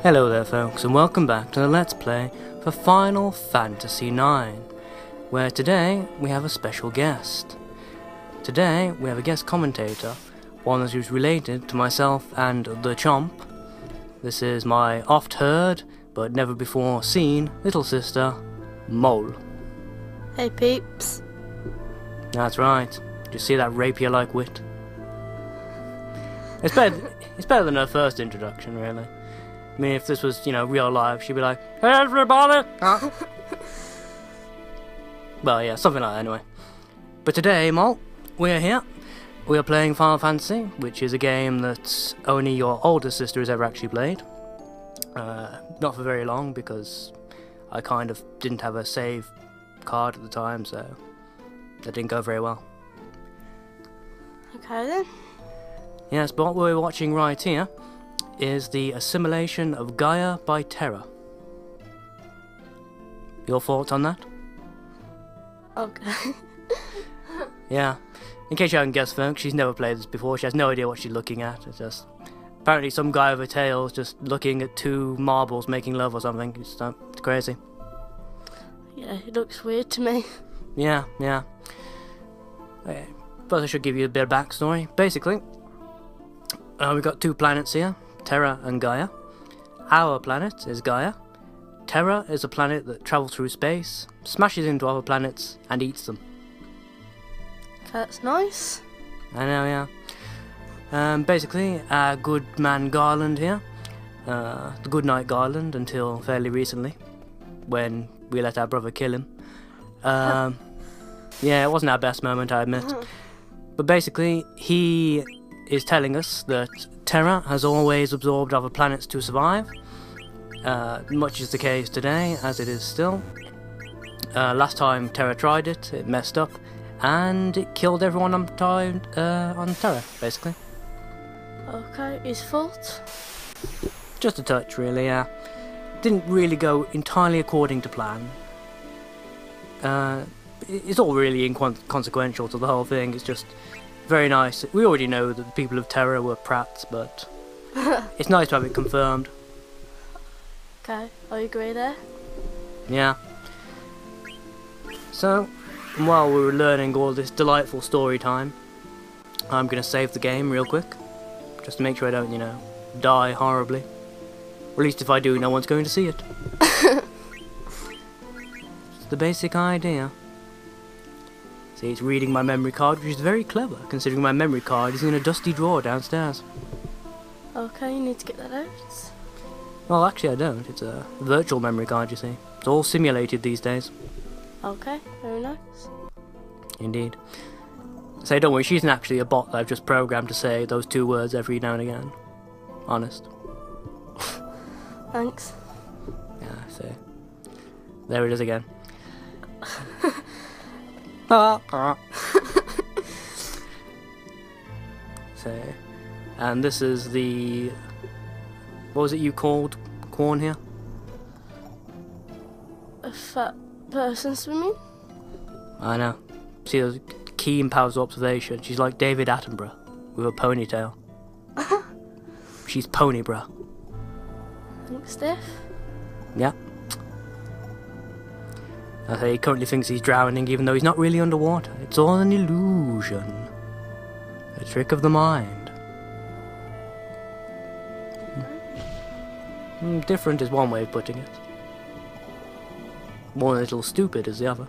Hello there folks, and welcome back to the Let's Play for Final Fantasy IX, where today we have a special guest. Today we have a guest commentator, one that is related to myself and the Chomp. This is my oft-heard, but never before seen, little sister, Mole. Hey peeps. That's right, did you see that rapier-like wit? It's better than her first introduction, really. I mean, if this was, real life, she'd be like, "Hey everybody!" Well, yeah, something like that anyway. But today, Mole, we're here. We are playing Final Fantasy, which is a game that only your older sister has ever actually played. Not for very long, because I kind of didn't have a save card at the time, so that didn't go very well. Okay then. Yes, but what we're watching right here is the assimilation of Gaia by Terra. Your thoughts on that? Okay. Yeah. In case you haven't guessed, folks, she's never played this before. She has no idea what she's looking at. It's just apparently some guy with a tail is just looking at two marbles making love or something. It's crazy. Yeah, it looks weird to me. Yeah. Okay. First, I should give you a bit of backstory. Basically, we've got two planets here, Terra and Gaia. Our planet is Gaia. Terra is a planet that travels through space, smashes into other planets, and eats them. That's nice. I know, yeah. Basically, our good man Garland here, the good knight Garland until fairly recently, when we let our brother kill him. Yeah, it wasn't our best moment, I admit. But basically, he is telling us that Terra has always absorbed other planets to survive, much is the case today, as it is still. Last time Terra tried it, it messed up, and it killed everyone on Terra, basically. Okay, his fault? Just a touch, really, yeah. Didn't really go entirely according to plan. It's all really inconsequential to the whole thing, it's just very nice. We already know that the people of Terra were prats, but it's nice to have it confirmed. Okay, I agree there. Yeah. So, while we were learning all this delightful story time, I'm gonna save the game real quick, just to make sure I don't, die horribly. Or at least if I do, no one's going to see it. It's the basic idea. See, it's reading my memory card, which is very clever, considering my memory card is in a dusty drawer downstairs. Okay, you need to get that out. Well, actually I don't. It's a virtual memory card, you see. It's all simulated these days. Okay, very nice. Indeed. Say, don't worry, she isn't actually a bot that I've just programmed to say those two words every now and again. Honest. Thanks. Yeah, see. There it is again. So, and this is the... What was it you called corn here? A fat person swimming? I know. See those keen powers of observation. She's like David Attenborough with a ponytail. She's pony, bruh. Thanks, Steph. Yeah. I say he currently thinks he's drowning even though he's not really underwater. It's all an illusion. A trick of the mind. Different is one way of putting it. More a little stupid is the other.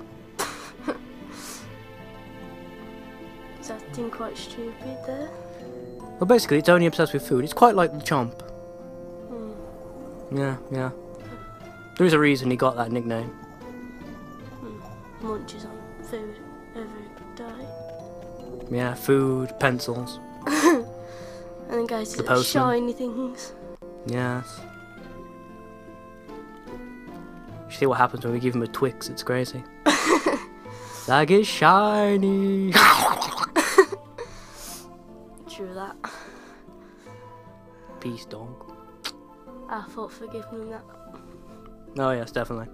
Is acting quite stupid there? Well, basically, it's only obsessed with food. It's quite like the Chomp. Yeah. There is a reason he got that nickname. Munches on food every day. Yeah, food, pencils. And then goes to The the postman. shiny things. Yes. You see what happens when we give him a Twix, it's crazy. Like it's shiny. True that. Peace, dog. I thought forgive me that. Oh yes, definitely.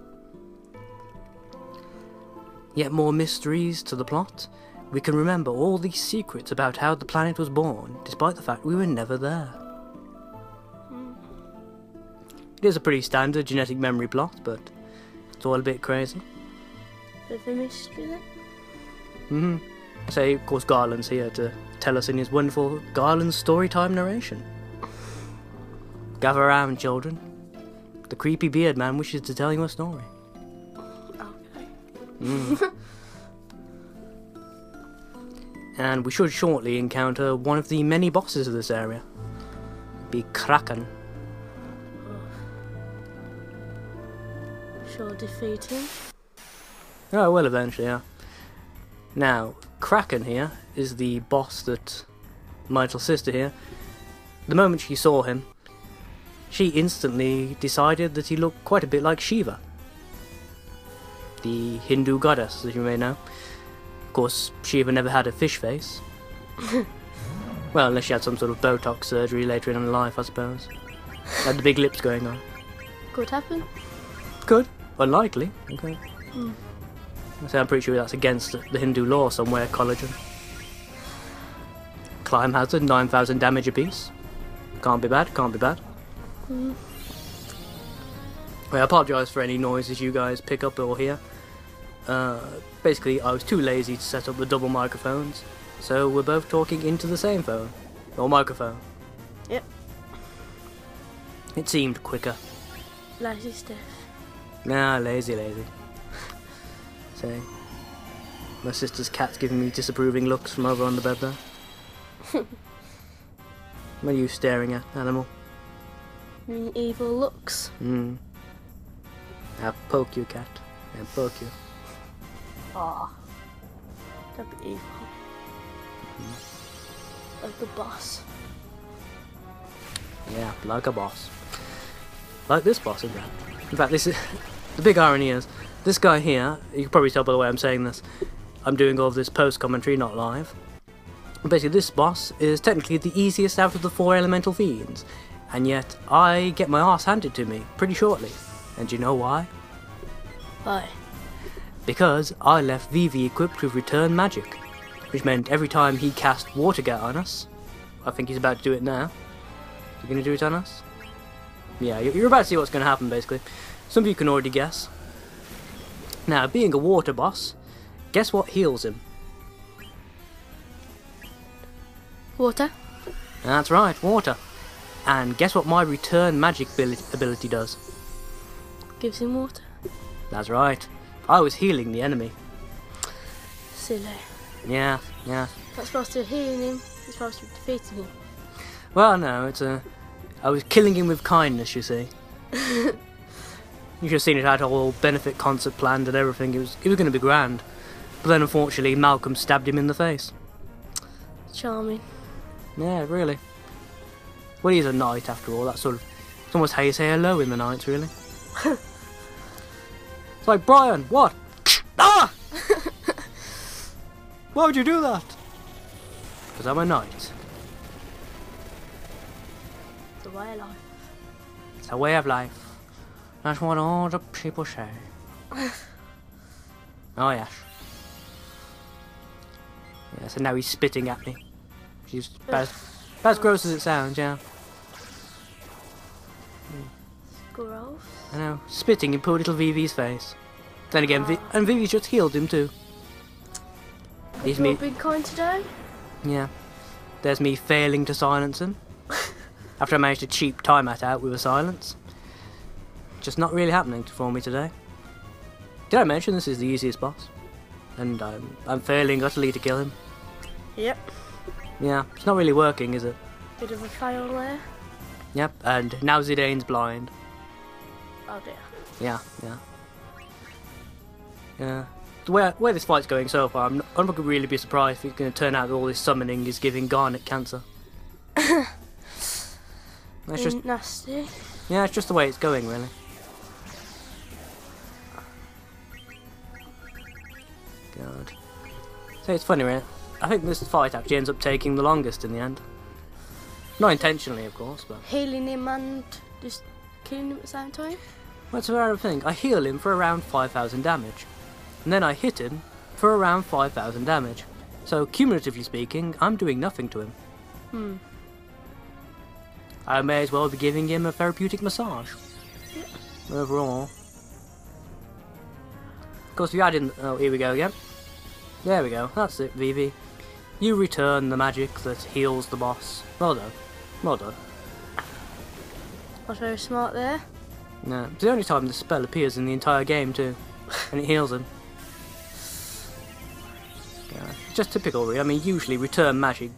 Yet more mysteries to the plot. We can remember all these secrets about how the planet was born, despite the fact we were never there. It is a pretty standard genetic memory plot, but it's all a bit crazy. Bit of a mystery then. So, of course, Garland's here to tell us in his wonderful Garland storytime narration. Gather around, children. The creepy beard man wishes to tell you a story. Okay. And we should shortly encounter one of the many bosses of this area. Be Kraken. Shall defeat him. Oh, well, eventually, yeah. Now, Kraken here is the boss that my little sister here, the moment she saw him, she instantly decided that he looked quite a bit like Shiva, the Hindu goddess, as you may know. Of course, Shiva never had a fish face. Well, unless she had some sort of Botox surgery later in her life, I suppose. Had the big lips going on. Could happen. Could. Unlikely. Okay. So I'm pretty sure that's against the Hindu law somewhere, collagen. Climb hazard, 9,000 damage apiece. Can't be bad, can't be bad. Well, I apologise for any noises you guys pick up or hear. Basically, I was too lazy to set up the double microphones, so we're both talking into the same phone. Or microphone. Yep. It seemed quicker. Lazy stuff. Nah, lazy. So, my sister's cat's giving me disapproving looks from over on the bed there. What are you staring at, animal? Evil looks. I'll poke you, cat. I'll poke you. Ah. Don't be evil. Like a boss. Yeah, like a boss. Like this boss, in fact. In fact, this is the big irony is this guy here. You can probably tell by the way I'm saying this. I'm doing all of this post commentary, not live. Basically, this boss is technically the easiest out of the 4 elemental fiends, and yet I get my arse handed to me pretty shortly. And do you know why? Why? Because I left Vivi equipped with return magic, which meant every time he cast Water Gat on us, I think he's about to do it now. Is he going to do it on us? Yeah, you're about to see what's going to happen, basically. Some of you can already guess. Now, being a water boss, guess what heals him? Water? That's right, water. And guess what my return magic ability does? Gives him water. That's right. I was healing the enemy. Silly. Yeah. Not supposed to heal him, you're supposed to be defeating him. Well, no, I was killing him with kindness, you see. You should have seen it had a whole benefit concert planned and everything. It was going to be grand. But then, unfortunately, Malcolm stabbed him in the face. Charming. Yeah, really. Well, he's a knight after all. That's sort of... It's almost how you say hello in the night, really. It's like, Brian, what? Ah! Why would you do that? Because I'm a knight. It's a way of life. It's a way of life. That's what all the people say. Oh, yes. Yeah, so now he's spitting at me. She's about as gross as it sounds, yeah. Gross. I know, spitting in poor little Vivi's face. Then again, and Vivi's just healed him too. There's me. Been kind today? Yeah. There's me failing to silence him. After I managed to cheap Tiamat out with a silence. Just not really happening for me today. Did I mention this is the easiest boss? And I'm failing utterly to kill him. Yep. Yeah, it's not really working, is it? Bit of a fail there. Yep, and now Zidane's blind. Oh dear. Yeah. The way this fight's going so far, I'm not going to really be surprised if it's going to turn out that all this summoning is giving Garnet cancer. That's just nasty. Yeah, it's just the way it's going, really. God. So it's funny, right? I think this fight actually ends up taking the longest in the end. Not intentionally, of course, but... Healing him and just killing him at the same time? Well, it's a rare thing. I heal him for around 5,000 damage. And then I hit him for around 5,000 damage. So, cumulatively speaking, I'm doing nothing to him. I may as well be giving him a therapeutic massage. overall. Of course, if you add in... Oh, here we go again. There we go. That's it, Vivi. You return the magic that heals the boss. Well done. Well done. Not very smart there. No, it's the only time the spell appears in the entire game too, and it heals him. Yeah, it's just typical, really. I mean, usually return magic,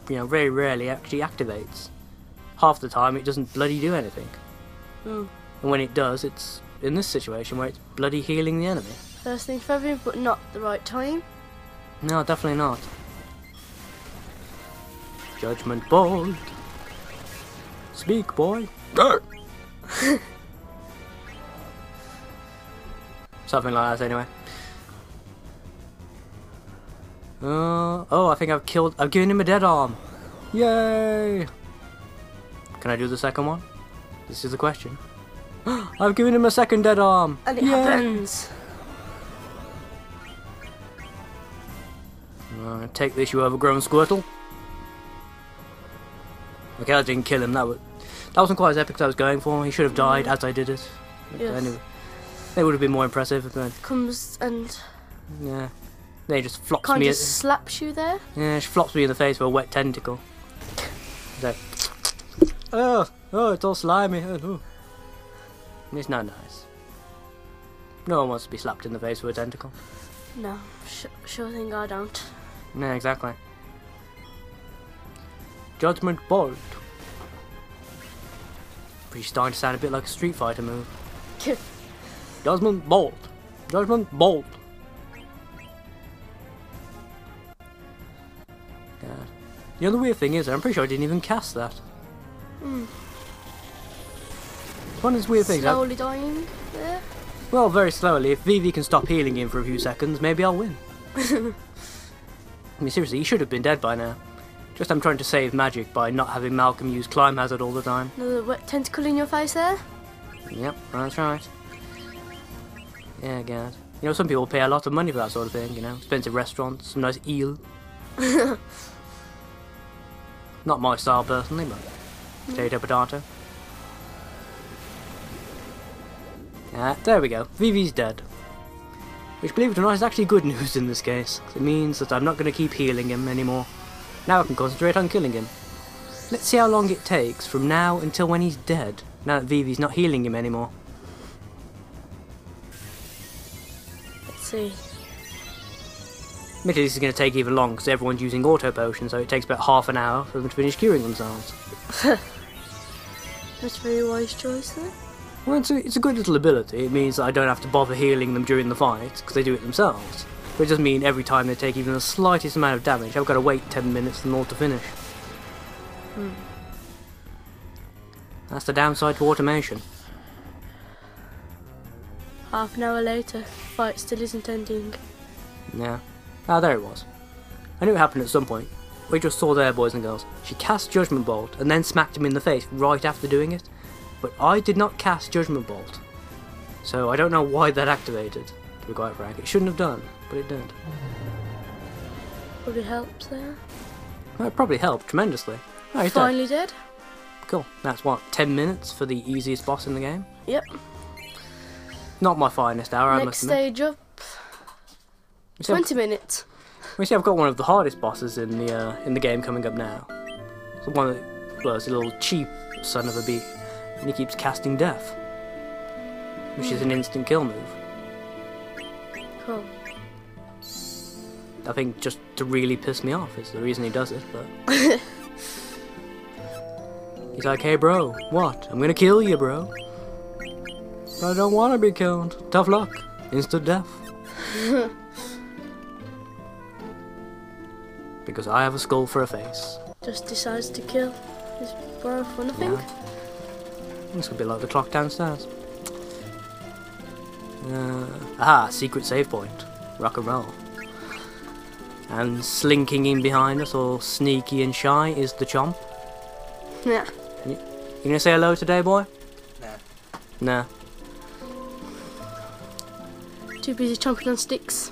very rarely actually activates. Half the time, it doesn't bloody do anything. Mm. And when it does, it's in this situation where it's bloody healing the enemy. First thing for everything, but not the right time. No, definitely not. Judgment bolt. Speak, boy. Something like that, anyway. Oh, I think I've given him a dead arm. Yay! Can I do the second one? This is the question. I've given him a second dead arm. And it Yay! happens. Take this, you overgrown squirtle. Okay, I didn't kill him. That wasn't quite as epic as I was going for. He should have died as I did it. Yes. Anyway, it would have been more impressive. But Comes and yeah, they just flops kind me. of slaps you there. Yeah, she flops me in the face with a wet tentacle. So, oh, it's all slimy. Oh. It's not nice. No one wants to be slapped in the face with a tentacle. No, sure thing I don't. Yeah, exactly. Judgment bolt. Pretty starting to sound a bit like a Street Fighter move. Judgment bolt. Judgment bolt. God. You know the weird thing is, I'm pretty sure I didn't even cast that. It's one of those weird things. Slowly dying there. Well, very slowly. If Vivi can stop healing him for a few seconds, maybe I'll win. I mean, seriously, he should have been dead by now. Just I'm trying to save magic by not having Malcolm use Climb Hazard all the time. Another wet tentacle in your face there. Yep, that's right. Yeah, God. You know, some people pay a lot of money for that sort of thing, you know. Expensive restaurants, some nice eel. Not my style personally, but potato. There we go. Vivi's dead. Which, believe it or not, is actually good news in this case. It means that I'm not going to keep healing him anymore. Now I can concentrate on killing him. Let's see how long it takes from now until when he's dead, now that Vivi's not healing him anymore. Let's see. Admittedly, this is going to take even longer because everyone's using auto potions, so it takes about half an hour for them to finish curing themselves. That's a very wise choice there. Well, it's a good little ability. It means that I don't have to bother healing them during the fight, because they do it themselves. But it does mean every time they take even the slightest amount of damage, I've got to wait 10 minutes for them all to finish. That's the downside to automation. Half an hour later, fight still isn't ending. Yeah. Ah, there it was. I knew it happened at some point. We just saw there, boys and girls. She cast Judgment Bolt and then smacked him in the face right after doing it. But I did not cast Judgment Bolt. So I don't know why that activated, to be quite frank. It shouldn't have done, but it did. Probably helps there. Well, it probably helped tremendously. Oh, he's Finally dead. Cool. That's what, 10 minutes for the easiest boss in the game? Yep. Not my finest hour, I must Next admit. stage up. 20 minutes. We see I've got one of the hardest bosses in the game coming up now. So one that, well, it's a little cheap son of a bee. And he keeps casting death. Which is an instant kill move. Cool. I think just to really piss me off is the reason he does it, but... He's like, hey bro, what? I'm gonna kill you, bro. I don't want to be killed. Tough luck. Instant death. Because I have a skull for a face. Just decides to kill his bro for nothing. Yeah. This could be like the clock downstairs. Secret save point. Rock and roll. And slinking in behind us, all sneaky and shy, is the chomp. Yeah. You gonna say hello today, boy? Nah. Too busy chomping on sticks.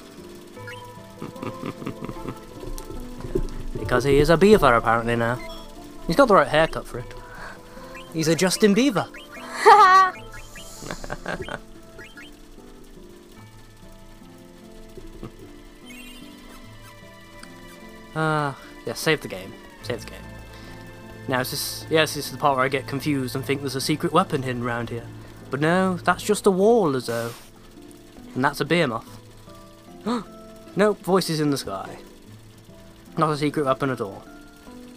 Because he is a beaver, apparently, now. He's got the right haircut for it. He's a Justin Bieber. Yeah, save the game. Save the game. Now, this is the part where I get confused and think there's a secret weapon hidden around here. But no, that's just a wall, as though. And that's a behemoth. Nope, voices in the sky. Not a secret weapon at all.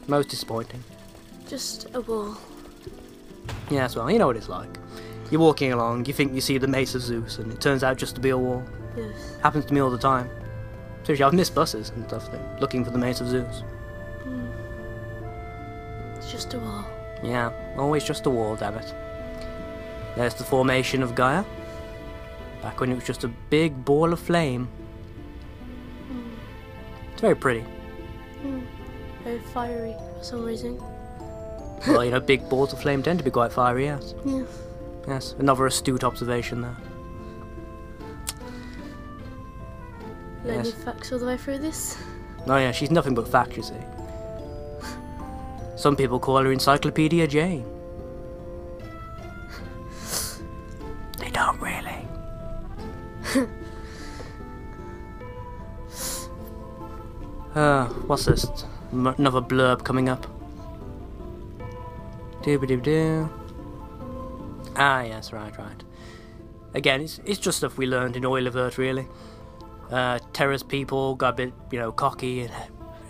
Most disappointing. Just a wall. Yes, well, you know what it's like. You're walking along, you think you see the Mace of Zeus, and it turns out just to be a wall. Yes. Happens to me all the time. Seriously, I've missed buses and stuff looking for the Mace of Zeus. It's just a wall. Yeah, always just a wall, damn it. There's the formation of Gaia. Back when it was just a big ball of flame. It's very pretty. Very fiery for some reason. Well, you know, big balls of flame tend to be quite fiery, yes. Yeah. Yes, another astute observation there. Learning Yes. facts all the way through this. Oh yeah, she's nothing but facts, you see. Some people call her Encyclopedia Jane. They don't really. What's this? Another blurb coming up. Doo-ba-doo-doo. Ah, yes, right. Again, it's just stuff we learned in Oil Alert, really. Terra's people got a bit, you know, cocky and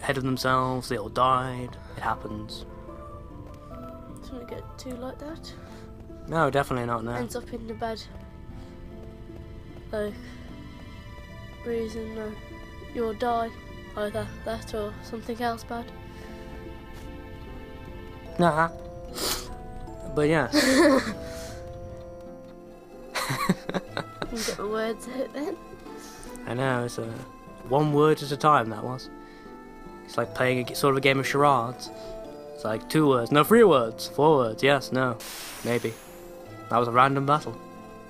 ahead of themselves. They all died. It happens. Don't get too like that. No, definitely not now. Ends up in the bed. Like, reason you'll die. Either that or something else bad. Nah. But yes. You get the words out then. I know, it's one word at a time, that was. It's like playing a sort of a game of charades. It's like 2 words, no 3 words, 4 words, yes, no, maybe. That was a random battle.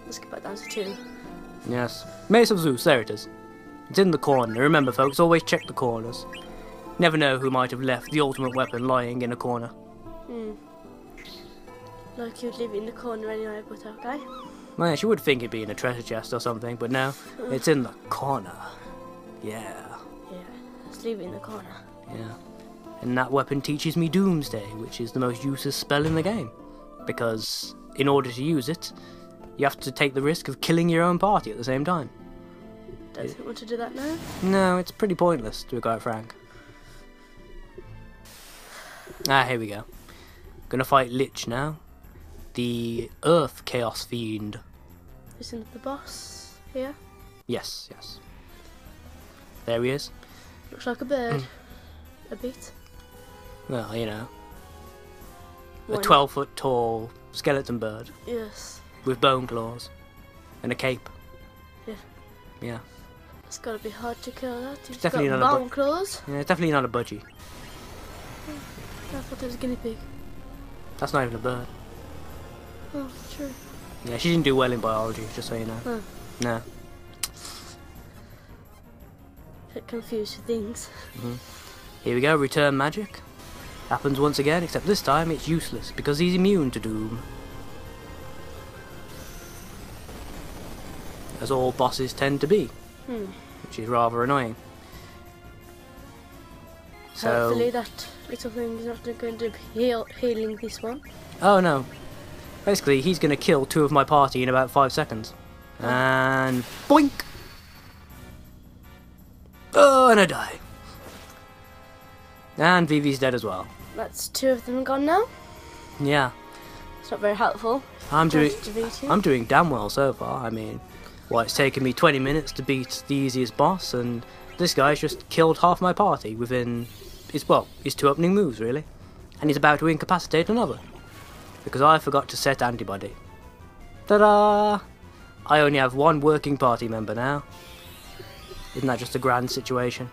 Let's get back down to 2. Yes. Mace of Zeus, there it is. It's in the corner. Remember, folks, always check the corners. Never know who might have left the ultimate weapon lying in a corner. Like you'd leave it in the corner anyway, but okay. Well, yeah, you would think it'd be in a treasure chest or something, but no, it's in the corner. Yeah. Yeah, let's leave it in the corner. Yeah. And that weapon teaches me Doomsday, which is the most useless spell in the game. Because in order to use it, you have to take the risk of killing your own party at the same time. Don't want to do that now? No, it's pretty pointless, to be quite frank. Ah, here we go. Gonna fight Lich now. The Earth Chaos Fiend. Isn't the boss here? Yes. There he is. Looks like a bird. A bit. Well, you know. Why A not? 12-foot tall skeleton bird Yes. with bone claws and a cape. Yeah. Yeah. It's gotta be hard to kill that. It's definitely got not a bone claws. Yeah, it's definitely not a budgie. I thought it was a guinea pig. That's not even a bird. Oh, true. Yeah, she didn't do well in biology, just so you know. Oh. No. Get confused with things. Here we go, return magic. Happens once again, except this time it's useless because he's immune to doom. As all bosses tend to be. Which is rather annoying. So, Hopefully that little thing is not going to be healing this one. oh no. Basically, he's going to kill 2 of my party in about 5 seconds. And boink! Oh, and I die. And Vivi's dead as well. That's 2 of them gone now. Yeah. It's not very helpful. I'm doing Just defeated. I'm doing damn well so far. I mean, well, it's taken me 20 minutes to beat the easiest boss, and this guy's just killed half my party within his 2 opening moves, really. And he's about to incapacitate another. Because I forgot to set antibody. Ta-da! I only have 1 working party member now. Isn't that just a grand situation?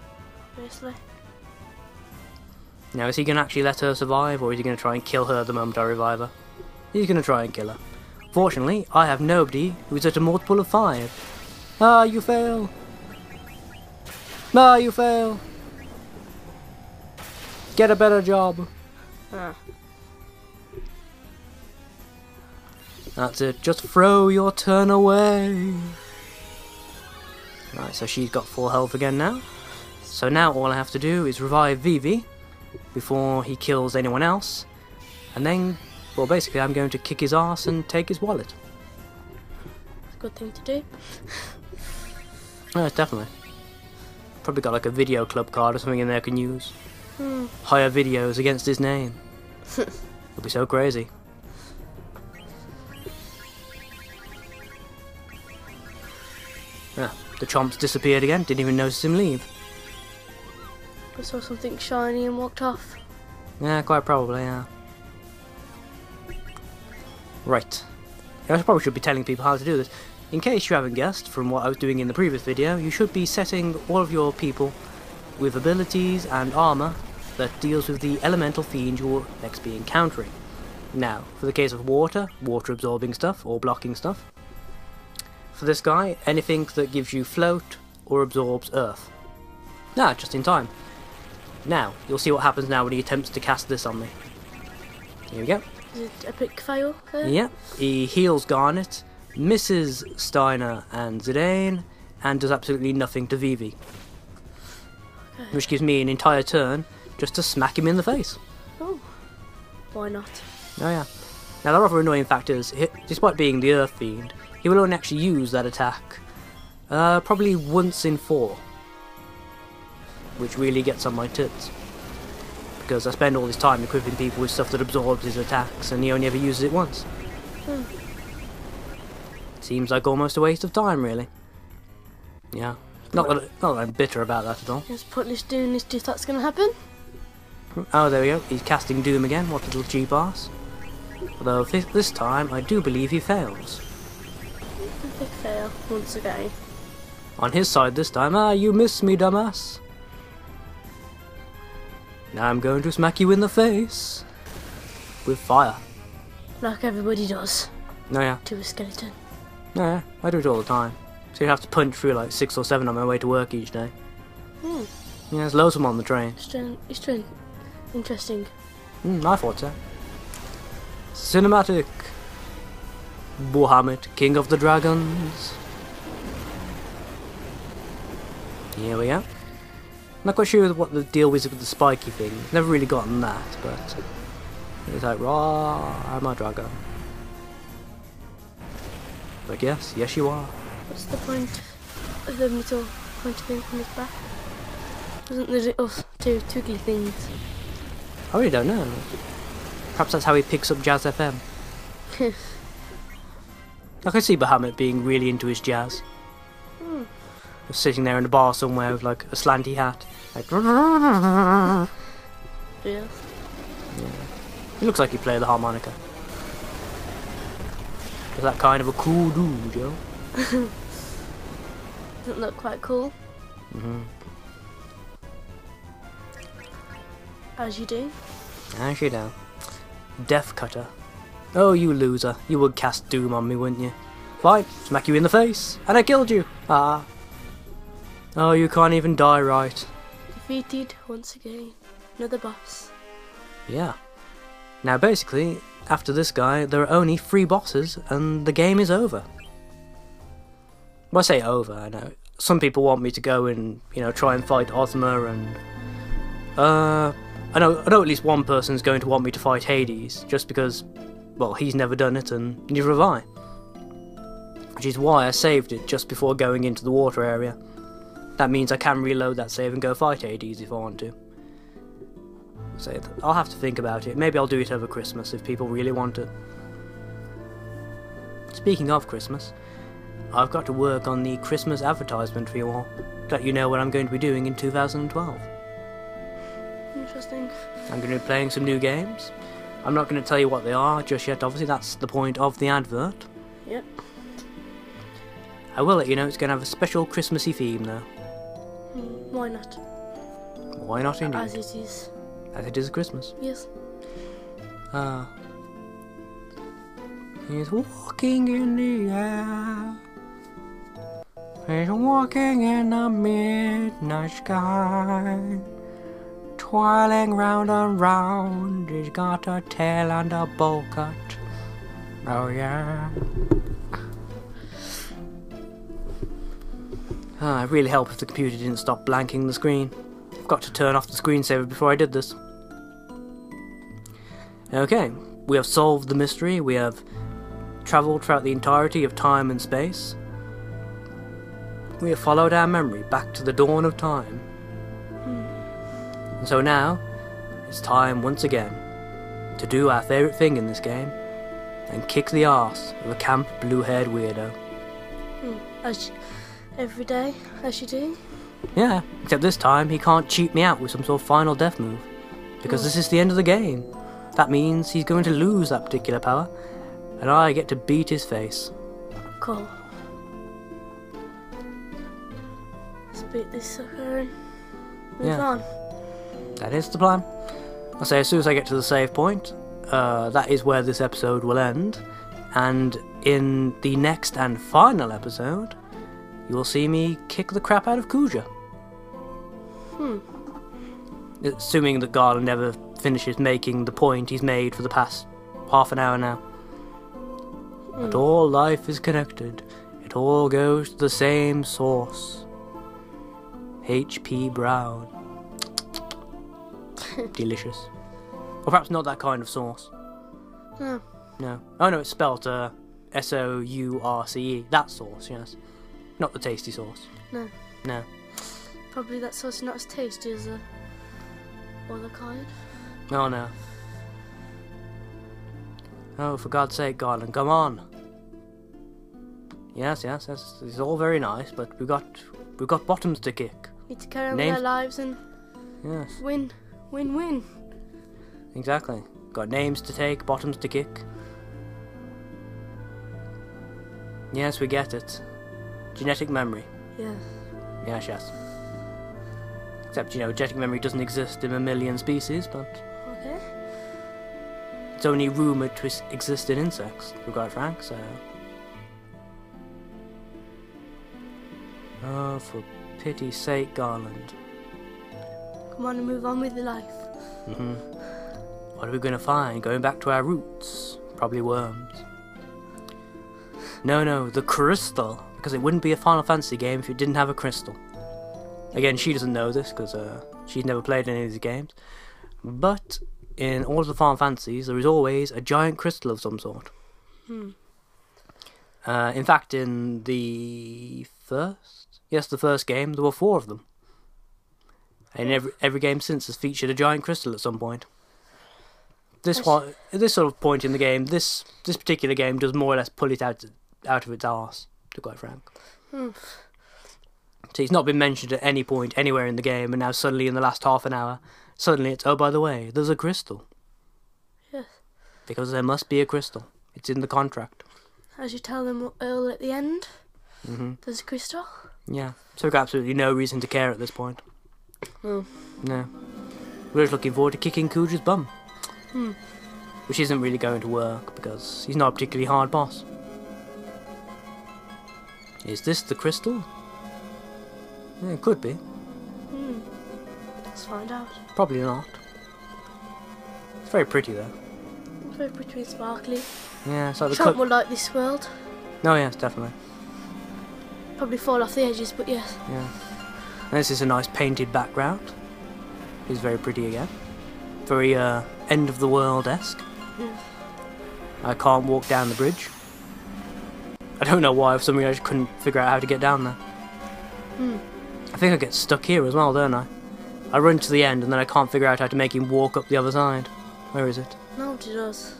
Obviously. Now, is he going to actually let her survive, or is he going to try and kill her the moment I revive her? He's going to try and kill her. Fortunately, I have nobody who's at a multiple of 5. Ah, you fail! Ah, you fail! Get a better job! Ah. That's it, just throw your turn away! Right, so she's got full health again now. So now all I have to do is revive Vivi before he kills anyone else, and then, well, basically I'm going to kick his ass and take his wallet. It's a good thing to do. Yeah, definitely. Probably got like a video club card or something in there I can use. Hire videos against his name. It'll be so crazy. Yeah, the chomp's disappeared again, didn't even notice him leave. I saw something shiny and walked off. Yeah, quite probably, yeah. Right. I probably should be telling people how to do this. In case you haven't guessed from what I was doing in the previous video, you should be setting all of your people with abilities and armour that deals with the elemental fiend you will next be encountering. Now, for the case of water absorbing stuff or blocking stuff. For this guy, anything that gives you float or absorbs earth. Ah, just in time. Now, you'll see what happens now when he attempts to cast this on me. Here we go. Is it epic fail there? Yeah, he heals Garnet, misses Steiner and Zidane, and does absolutely nothing to Vivi. Okay. Which gives me an entire turn just to smack him in the face. Oh, why not? Oh yeah. Now the other annoying fact is, despite being the Earth Fiend, he will only actually use that attack probably once in 4. Which really gets on my tits. Because I spend all this time equipping people with stuff that absorbs his attacks, and he only ever uses it once. Seems like almost a waste of time, really. Yeah. Not that I'm bitter about that at all. Just pointless doing this if that's going to happen. Oh, there we go. He's casting Doom again. What a little cheap ass. Although this time, I do believe he fails. Epic fail once again. On his side this time. Ah, you missed me, dumbass. Now I'm going to smack you in the face. With fire. Like everybody does. Oh yeah. To a skeleton. Oh yeah, I do it all the time. So you have to punch through like 6 or 7 on my way to work each day. Yeah, there's loads of them on the train. It's interesting. I thought so. Cinematic. Bahamut, King of the Dragons. Here we go. Not quite sure what the deal is with the spiky thing. Never really gotten that, but it's like, raw, I'm a dragon. But yes you are. What's the point of the little pointy thing on his back? Wasn't there little two twiggly things? I really don't know. Perhaps that's how he picks up Jazz FM. I can see Bahamut being really into his jazz. Just sitting there in a bar somewhere with like a slanty hat. Like, Yeah. He looks like he played the harmonica. He's that kind of a cool dude, Joe. Doesn't look quite cool. As you do. As you do. Death Cutter. Oh, you loser. You would cast Doom on me, wouldn't you? Fine, smack you in the face. And I killed you. Ah. Oh, you can't even die right. Defeated once again. Another boss. Yeah. Now basically, after this guy, there are only 3 bosses and the game is over. Well, I say over, I know. Some people want me to go and, try and fight Ozma and... I know at least one person's going to want me to fight Hades, just because, well, he's never done it and neither have I. Which is why I saved it just before going into the water area. That means I can reload that save and go fight Hades if I want to. So I'll have to think about it. Maybe I'll do it over Christmas if people really want it. Speaking of Christmas, I've got to work on the Christmas advertisement for you all. To let you know what I'm going to be doing in 2012. Interesting. I'm going to be playing some new games. I'm not going to tell you what they are just yet, obviously that's the point of the advert. Yep. I will let you know it's going to have a special Christmassy theme though. Why not? Why not indeed? As it is. As it is Christmas. Yes. He's walking in the air. He's walking in the midnight sky. Twirling round and round. He's got a tail and a bowl cut. Oh yeah. It really helped if the computer didn't stop blanking the screen. I've got to turn off the screensaver before I did this. Okay, we have solved the mystery. We have travelled throughout the entirety of time and space. We have followed our memory back to the dawn of time. And so now, it's time once again to do our favourite thing in this game and kick the arse of a camp blue-haired weirdo. Every day, as you do? Yeah, except this time he can't cheat me out with some sort of final death move. Because this is the end of the game. That means he's going to lose that particular power, and I get to beat his face. Cool. Let's beat this sucker and move on. That is the plan. I say as soon as I get to the save point, that is where this episode will end. And in the next and final episode, you will see me kick the crap out of Kuja. Assuming that Garland never finishes making the point he's made for the past half an hour now. But all life is connected. It all goes to the same source. H.P. Brown. Delicious. Or perhaps not that kind of sauce. No. No. Oh no, it's spelt S-O-U-R-C-E. That sauce, yes. Not the tasty sauce. No. No. Probably that sauce is not as tasty as the other kind. Oh no. Oh, for God's sake, Garland, come on. Yes, it's all very nice, but we've got bottoms to kick. Need to carry on with our lives and win. Exactly. Got names to take, bottoms to kick. Yes, we get it. Genetic memory. Yeah. Yes. Except, genetic memory doesn't exist in a million species, but Okay. it's only rumoured to exist in insects, to be quite frank, so... Oh, for pity's sake, Garland. Come on and move on with your life. What are we going to find? Going back to our roots? Probably worms. No, the crystal. Because it wouldn't be a Final Fantasy game if it didn't have a crystal. Again, she doesn't know this because she's never played any of these games. But in all of the Final Fantasies, there is always a giant crystal of some sort. In fact, in the first game, there were 4 of them. And every game since has featured a giant crystal at some point. This sort of point in the game, this particular game does more or less pull it out of its arse, to be quite frank. So it's not been mentioned at any point anywhere in the game, and now suddenly in the last half an hour, suddenly it's, oh, by the way, there's a crystal. Yes. Because there must be a crystal. It's in the contract. As you tell them Earl at the end, there's a crystal. Yeah, so we've got absolutely no reason to care at this point. No. We're just looking forward to kicking Kuja's bum. Which isn't really going to work, because he's not a particularly hard boss. Is this the crystal? Yeah, it could be. Let's find out. Probably not. It's very pretty though. It's very pretty and sparkly. Yeah, it's like the Trump will like this world. Oh yes, definitely. Probably fall off the edges, but yes. Yeah. And this is a nice painted background. It's very pretty again. Very end of the world-esque. I can't walk down the bridge. I don't know why, for some reason I just couldn't figure out how to get down there. I think I get stuck here as well, don't I? I run to the end and then I can't figure out how to make him walk up the other side. Where is it? No, it does.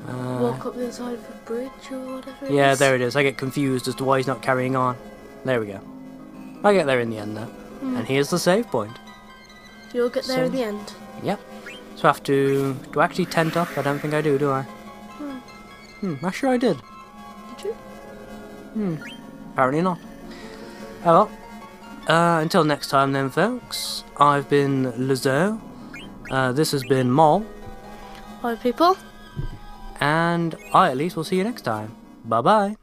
Walk up the other side of a bridge or whatever it is. Yeah, there it is. I get confused as to why he's not carrying on. There we go. I get there in the end though. And here's the save point. You'll get there in the end. Yep. So I have to... Do I actually tent up? I don't think I do I? I'm sure I did. Did you? Apparently not. Oh well. Until next time then, folks. I've been Lizzo. This has been Mol. Hi, people. And I at least will see you next time. Bye-bye.